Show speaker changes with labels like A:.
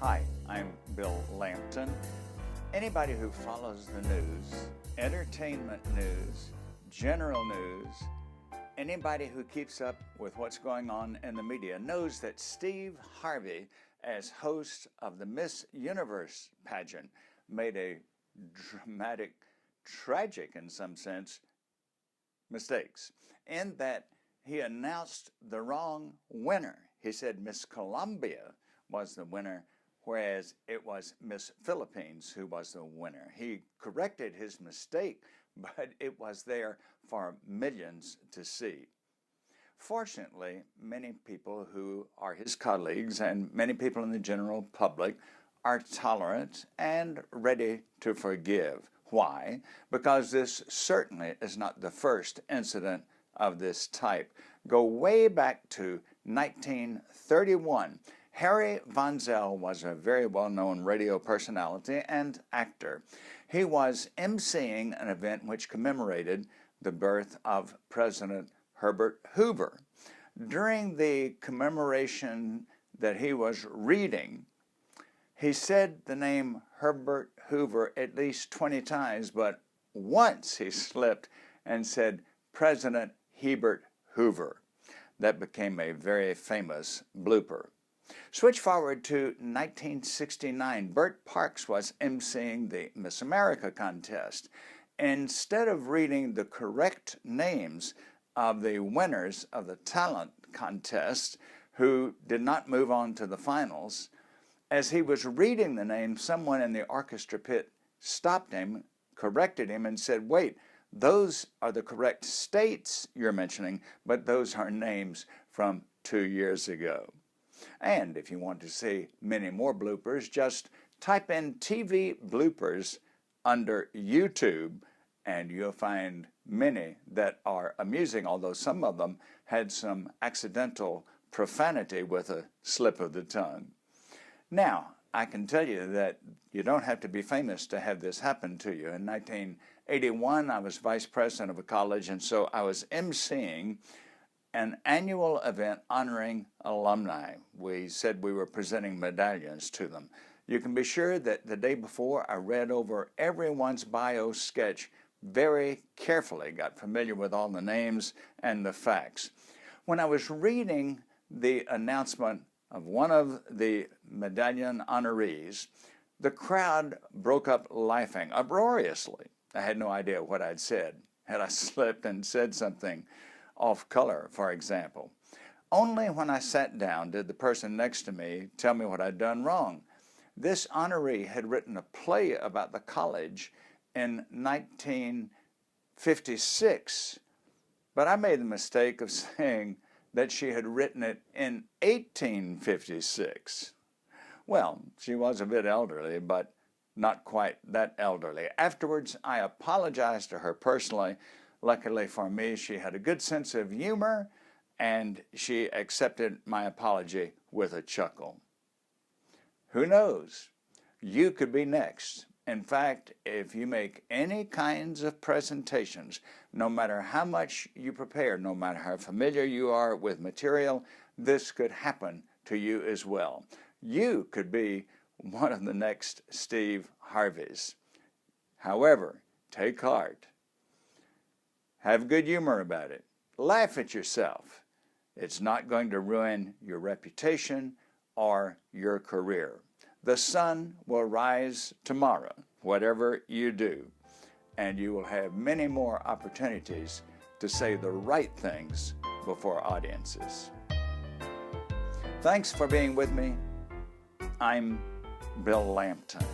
A: Hi, I'm Bill Lampton. Anybody who follows the news, entertainment news, general news, anybody who keeps up with what's going on in the media knows that Steve Harvey, as host of the Miss Universe pageant, made a dramatic, tragic in some sense, mistakes in that he announced the wrong winner. He said Miss Colombia was the winner, whereas it was Miss Philippines who was the winner. He corrected his mistake, but it was there for millions to see. Fortunately, many people who are his colleagues and many people in the general public are tolerant and ready to forgive. Why? Because this certainly is not the first incident of this type. Go way back to 1931. Harry Von Zell was a very well-known radio personality and actor. He was emceeing an event which commemorated the birth of President Herbert Hoover. During the commemoration that he was reading, he said the name Herbert Hoover at least 20 times, but once he slipped and said President Herbert Hoover. That became a very famous blooper. Switch forward to 1969. Bert Parks was emceeing the Miss America contest. Instead of reading the correct names of the winners of the talent contest who did not move on to the finals, as he was reading the names, someone in the orchestra pit stopped him, corrected him, and said, "Wait, those are the correct states you're mentioning, but those are names from 2 years ago." And if you want to see many more bloopers, just type in TV bloopers under YouTube, and you'll find many that are amusing, although some of them had some accidental profanity with a slip of the tongue. Now, I can tell you that you don't have to be famous to have this happen to you. In 1981, I was vice president of a college, and so I was emceeing an annual event honoring alumni. We said we were presenting medallions to them. You can be sure that the day before I read over everyone's bio sketch very carefully, got familiar with all the names and the facts. When I was reading the announcement of one of the medallion honorees, the crowd broke up laughing uproariously. I had no idea what I'd said. Had I slipped and said something off color, for example? Only when I sat down did the person next to me tell me what I'd done wrong. This honoree had written a play about the college in 1956, but I made the mistake of saying that she had written it in 1856. Well, she was a bit elderly, but not quite that elderly. Afterwards, I apologized to her personally. Luckily for me, she had a good sense of humor, and she accepted my apology with a chuckle. Who knows? You could be next. In fact, if you make any kinds of presentations, no matter how much you prepare, no matter how familiar you are with material, this could happen to you as well. You could be one of the next Steve Harveys. However, take heart. Have good humor about it. Laugh at yourself. It's not going to ruin your reputation or your career. The sun will rise tomorrow, whatever you do, and you will have many more opportunities to say the right things before audiences. Thanks for being with me. I'm Bill Lampton.